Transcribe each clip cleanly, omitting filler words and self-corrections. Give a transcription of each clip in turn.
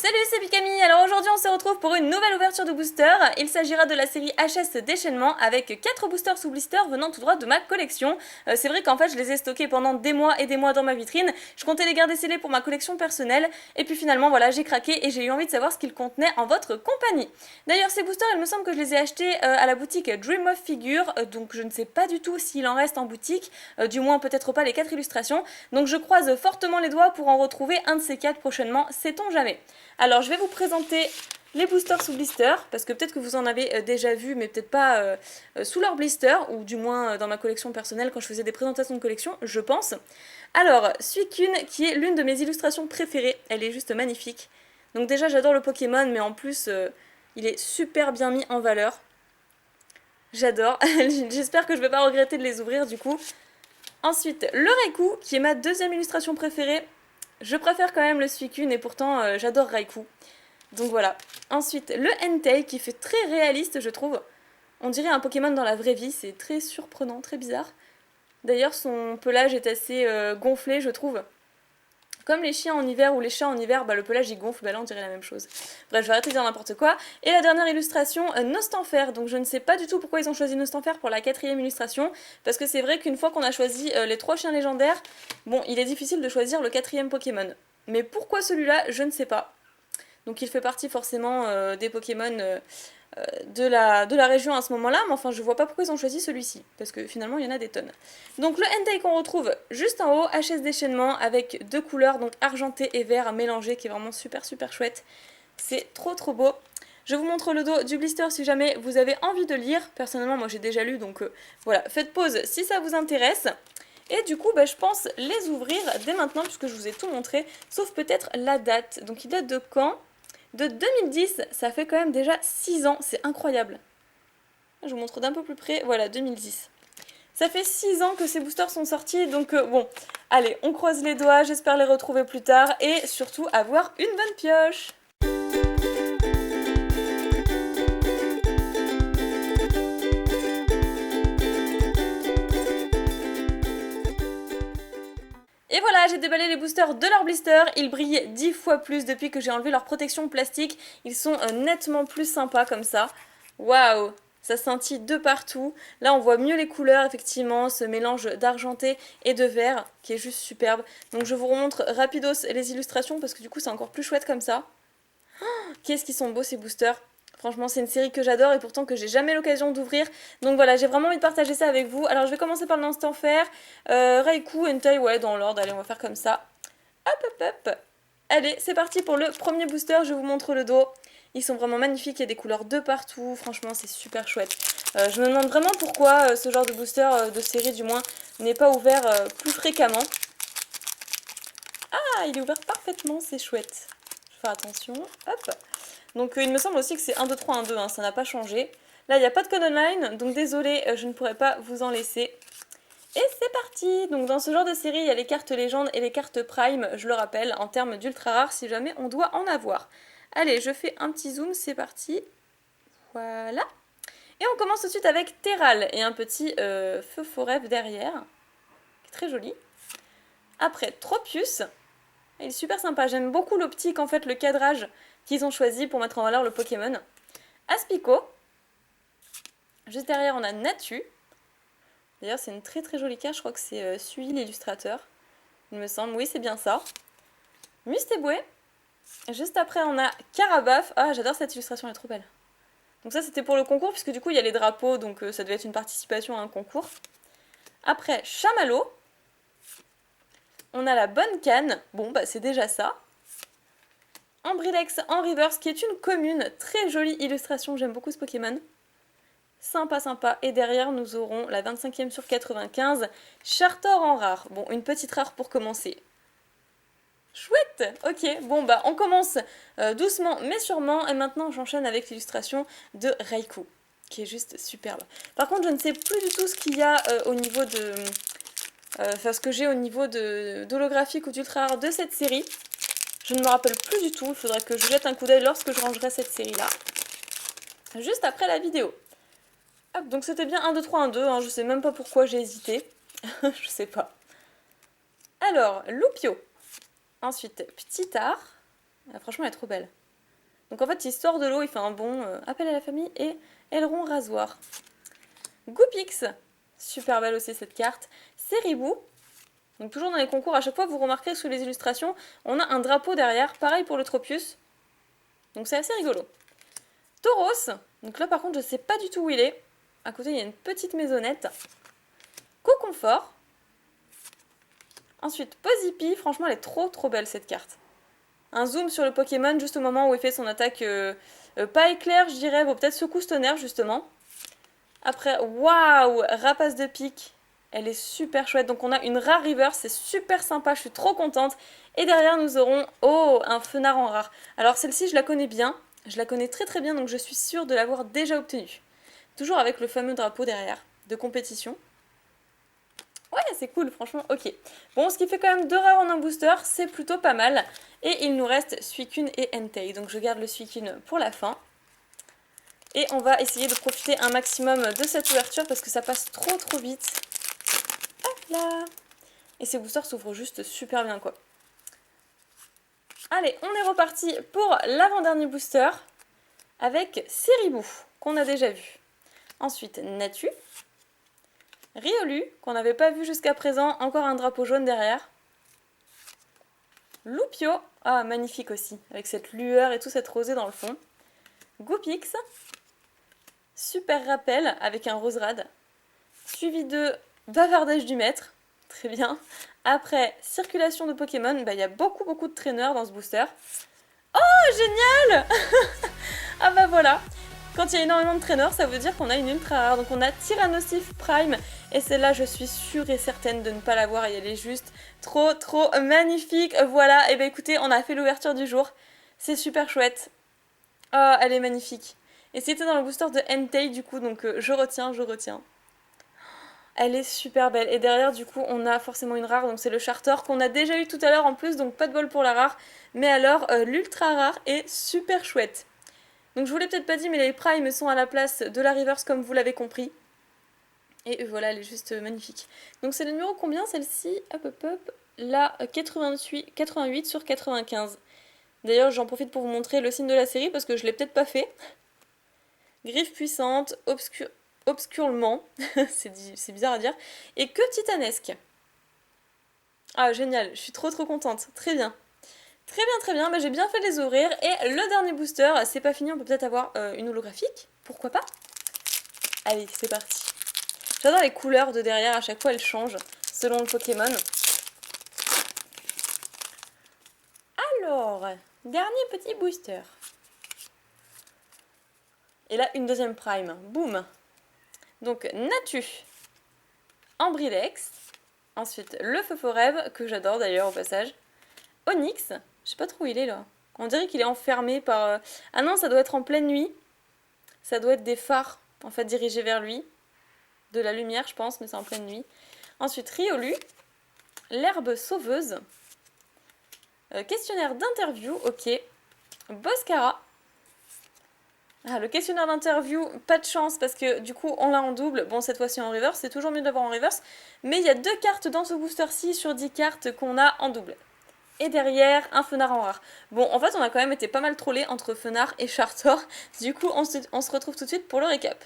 Salut, c'est Pikami. Alors aujourd'hui on se retrouve pour une nouvelle ouverture de booster. Il s'agira de la série HS déchaînement avec 4 boosters sous blister venant tout droit de ma collection. C'est vrai qu'en fait je les ai stockés pendant des mois et des mois dans ma vitrine. Je comptais les garder scellés pour ma collection personnelle et puis finalement voilà, j'ai craqué et j'ai eu envie de savoir ce qu'ils contenaient en votre compagnie. D'ailleurs ces boosters, il me semble que je les ai achetés à la boutique Dream of Figure, donc je ne sais pas du tout s'il en reste en boutique, du moins peut-être pas les 4 illustrations. Donc je croise fortement les doigts pour en retrouver un de ces 4 prochainement, sait-on jamais. Alors je vais vous présenter les boosters sous blister, parce que peut-être que vous en avez déjà vu, mais peut-être pas sous leur blister, ou du moins dans ma collection personnelle quand je faisais des présentations de collection, je pense. Alors, Suicune, qui est l'une de mes illustrations préférées, elle est juste magnifique. Donc déjà j'adore le Pokémon, mais en plus il est super bien mis en valeur. J'adore, j'espère que je vais pas regretter de les ouvrir du coup. Ensuite, le Raikou, qui est ma deuxième illustration préférée. Je préfère quand même le Suicune et pourtant j'adore Raikou. Donc voilà. Ensuite, le Entei qui fait très réaliste je trouve. On dirait un Pokémon dans la vraie vie, c'est très surprenant, très bizarre. D'ailleurs son pelage est assez gonflé je trouve. Comme les chiens en hiver ou les chats en hiver, bah, le pelage il gonfle, bah là on dirait la même chose. Bref, je vais arrêter de dire n'importe quoi. Et la dernière illustration, Nostanfer. Donc je ne sais pas du tout pourquoi ils ont choisi Nostanfer pour la 4ème illustration. Parce que c'est vrai qu'une fois qu'on a choisi les 3 chiens légendaires, bon, il est difficile de choisir le 4ème Pokémon. Mais pourquoi celui-là, je ne sais pas. Donc il fait partie forcément des Pokémon de la région à ce moment-là, mais enfin je vois pas pourquoi ils ont choisi celui-ci, parce que finalement il y en a des tonnes. Donc le Entei qu'on retrouve juste en haut, HS déchaînement, avec 2 couleurs, donc argenté et vert mélangé, qui est vraiment super chouette. C'est trop beau. Je vous montre le dos du blister si jamais vous avez envie de lire. Personnellement moi j'ai déjà lu, donc voilà, faites pause si ça vous intéresse. Et du coup, bah, je pense les ouvrir dès maintenant, puisque je vous ai tout montré, sauf peut-être la date. Donc il date de quand ? De 2010, ça fait quand même déjà 6 ans, c'est incroyable. Je vous montre d'un peu plus près, voilà, 2010. Ça fait 6 ans que ces boosters sont sortis, donc bon, allez, on croise les doigts, j'espère les retrouver plus tard, et surtout avoir une bonne pioche. Et voilà, j'ai déballé les boosters de leur blister, ils brillent 10 fois plus depuis que j'ai enlevé leur protection plastique, ils sont nettement plus sympas comme ça. Waouh, ça scintille de partout, là on voit mieux les couleurs effectivement, ce mélange d'argenté et de vert qui est juste superbe. Donc je vous remontre rapidos les illustrations parce que du coup c'est encore plus chouette comme ça. Oh, qu'est-ce qu'ils sont beaux ces boosters! Franchement, c'est une série que j'adore et pourtant que j'ai jamais l'occasion d'ouvrir. Donc voilà, j'ai vraiment envie de partager ça avec vous. Alors je vais commencer par le Nostanfer, Raikou, Entei, ouais, dans l'ordre. Allez, on va faire comme ça. Hop. Allez, c'est parti pour le premier booster. Je vous montre le dos. Ils sont vraiment magnifiques, il y a des couleurs de partout. Franchement, c'est super chouette. Je me demande vraiment pourquoi ce genre de booster, de série du moins, n'est pas ouvert plus fréquemment. Ah, il est ouvert parfaitement, c'est chouette. Je vais faire attention. Hop. Donc il me semble aussi que c'est 1, 2, 3, 1, 2, hein, ça n'a pas changé. Là, il n'y a pas de code online, donc désolé, je ne pourrai pas vous en laisser. Et c'est parti! Donc dans ce genre de série, il y a les cartes légendes et les cartes prime, je le rappelle, en termes d'ultra rares si jamais on doit en avoir. Allez, je fais un petit zoom, c'est parti. Voilà. Et on commence tout de suite avec Terral et un petit feu forêt derrière, qui est très joli. Après, Tropius. Il est super sympa, j'aime beaucoup l'optique, en fait, le cadrage qu'ils ont choisi pour mettre en valeur le Pokémon. Aspico. Juste derrière, on a Natu. D'ailleurs, c'est une très jolie carte, je crois que c'est Sui, l'illustrateur. Il me semble, oui, c'est bien ça. Mustéboué. Juste après, on a Carabaf. Ah, j'adore cette illustration, elle est trop belle. Donc ça, c'était pour le concours, puisque du coup, il y a les drapeaux, donc ça devait être une participation à un concours. Après, Chamallow. On a la bonne canne. Bon, bah c'est déjà ça. Ambrilex en reverse, qui est une commune. Très jolie illustration, j'aime beaucoup ce Pokémon. Sympa. Et derrière, nous aurons la 25e sur 95, Chartor en rare. Bon, une petite rare pour commencer. Chouette! Ok, bon bah on commence doucement mais sûrement. Et maintenant, j'enchaîne avec l'illustration de Raikou, qui est juste superbe. Par contre, je ne sais plus du tout ce qu'il y a au niveau de... ce que j'ai au niveau d'holographique ou d'ultra rare de cette série. Je ne me rappelle plus du tout, il faudrait que je jette un coup d'œil lorsque je rangerai cette série-là. Juste après la vidéo. Hop, donc c'était bien 1, 2, 3, 1, 2, hein, je sais même pas pourquoi j'ai hésité. Je sais pas. Alors, Loupio. Ensuite, Petit Art. Ah, franchement, elle est trop belle. Donc en fait, histoire de l'eau, il fait un bon appel à la famille et aileron rasoir. Goopix, super belle aussi cette carte. Seribou, donc toujours dans les concours, à chaque fois vous remarquerez sous les illustrations, on a un drapeau derrière, pareil pour le Tropius. Donc c'est assez rigolo. Tauros, donc là par contre je sais pas du tout où il est. À côté il y a une petite maisonnette. Coconfort. Ensuite Pozipi, franchement elle est trop belle cette carte. Un zoom sur le Pokémon juste au moment où il fait son attaque pas éclair je dirais, bon peut-être secousse tonnerre justement. Après, waouh, rapace de pique. Elle est super chouette. Donc on a une rare reverse, c'est super sympa, je suis trop contente. Et derrière nous aurons, oh, un fenard en rare. Alors celle-ci je la connais bien, je la connais très bien, donc je suis sûre de l'avoir déjà obtenue. Toujours avec le fameux drapeau derrière, de compétition. Ouais, c'est cool, franchement, ok. Bon, ce qui fait quand même 2 rares en un booster, c'est plutôt pas mal. Et il nous reste Suicune et Entei. Donc je garde le Suicune pour la fin. Et on va essayer de profiter un maximum de cette ouverture parce que ça passe trop vite. Hop là. Et ces boosters s'ouvrent juste super bien quoi. Allez, on est reparti pour l'avant-dernier booster avec Seribou, qu'on a déjà vu. Ensuite, Natu. Riolu, qu'on n'avait pas vu jusqu'à présent, encore un drapeau jaune derrière. Loupio, ah magnifique aussi, avec cette lueur et tout cette rosée dans le fond. Goopix. Super rappel avec un Roserade. Suivi de bavardage du maître. Très bien. Après, circulation de Pokémon. Bah, il y a beaucoup de traîneurs dans ce booster. Oh, génial. Ah bah voilà. Quand il y a énormément de traîneurs, ça veut dire qu'on a une ultra rare. Donc on a Tyrannosif Prime. Et celle-là, je suis sûre et certaine de ne pas l'avoir. Et elle est juste trop magnifique. Voilà. Et bah écoutez, on a fait l'ouverture du jour. C'est super chouette. Oh, elle est magnifique. Et c'était dans le booster de Entei du coup, donc je retiens. Elle est super belle. Et derrière, du coup, on a forcément une rare, donc c'est le Charter qu'on a déjà eu tout à l'heure en plus, donc pas de bol pour la rare. Mais alors, l'ultra rare est super chouette. Donc je vous l'ai peut-être pas dit, mais les primes sont à la place de la reverse comme vous l'avez compris. Et voilà, elle est juste magnifique. Donc c'est le numéro combien celle-ci? Hop. La 88 sur 95. D'ailleurs, j'en profite pour vous montrer le signe de la série parce que je l'ai peut-être pas fait. Griffe puissante, obscurement, c'est bizarre à dire, et que titanesque. Ah génial, je suis trop contente, très bien. Très bien, bah, j'ai bien fait de les ouvrir. Et le dernier booster, c'est pas fini, on peut peut-être avoir une holographique, pourquoi pas. Allez, c'est parti. J'adore les couleurs de derrière, à chaque fois elles changent selon le Pokémon. Alors, dernier petit booster. Et là, une deuxième prime, boum. Donc, Natu, Ambrilex, ensuite le Feu-Forêve, que j'adore d'ailleurs au passage, Onyx, je sais pas trop où il est là, on dirait qu'il est enfermé par... Ah non, ça doit être en pleine nuit, ça doit être des phares en fait dirigés vers lui, de la lumière je pense, mais c'est en pleine nuit. Ensuite Riolu, l'herbe sauveuse, questionnaire d'interview, ok, Boscara. Ah, le questionnaire d'interview, pas de chance parce que du coup on l'a en double. Bon, cette fois-ci en reverse, c'est toujours mieux de l'avoir en reverse. Mais il y a 2 cartes dans ce booster-ci sur 10 cartes qu'on a en double. Et derrière, un Fenard en rare. Bon, en fait, on a quand même été pas mal trollé entre Fenard et Chartor. Du coup, on se retrouve tout de suite pour le récap.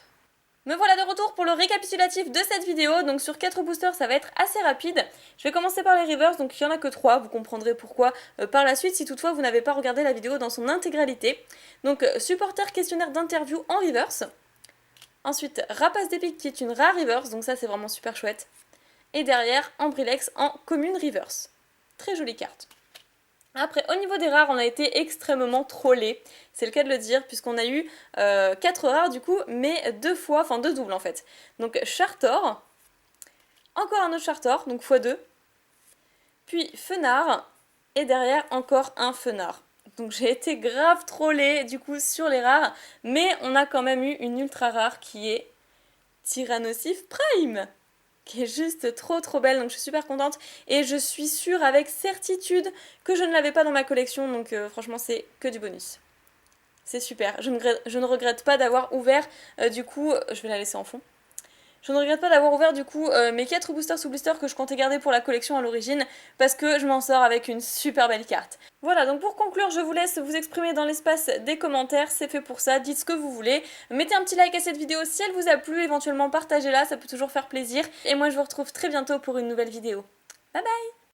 Me voilà de retour pour le récapitulatif de cette vidéo. Donc sur 4 boosters, ça va être assez rapide. Je vais commencer par les reverse, donc il n'y en a que 3. Vous comprendrez pourquoi par la suite si toutefois vous n'avez pas regardé la vidéo dans son intégralité. Donc supporter questionnaire d'interview en reverse. Ensuite, Rapace d'épique qui est une rare reverse, donc ça c'est vraiment super chouette. Et derrière, Ambrilex en commune reverse. Très jolie carte. Après, au niveau des rares, on a été extrêmement trollé, c'est le cas de le dire, puisqu'on a eu 4 rares du coup, mais 2 fois, enfin 2 doubles en fait. Donc Chartor, encore un autre Chartor, donc x2, puis Fenard, et derrière encore un Fenard. Donc j'ai été grave trollée du coup sur les rares, mais on a quand même eu une ultra rare qui est Tyrannosif Prime, qui est juste trop belle, donc je suis super contente et je suis sûre avec certitude que je ne l'avais pas dans ma collection, donc franchement c'est que du bonus. C'est super, je ne regrette pas d'avoir ouvert, du coup je vais la laisser en fond. Je ne regrette pas d'avoir ouvert du coup mes 4 boosters sous blister que je comptais garder pour la collection à l'origine parce que je m'en sors avec une super belle carte. Voilà, donc pour conclure, je vous laisse vous exprimer dans l'espace des commentaires, c'est fait pour ça, dites ce que vous voulez. Mettez un petit like à cette vidéo si elle vous a plu, éventuellement partagez-la, ça peut toujours faire plaisir. Et moi je vous retrouve très bientôt pour une nouvelle vidéo. Bye bye!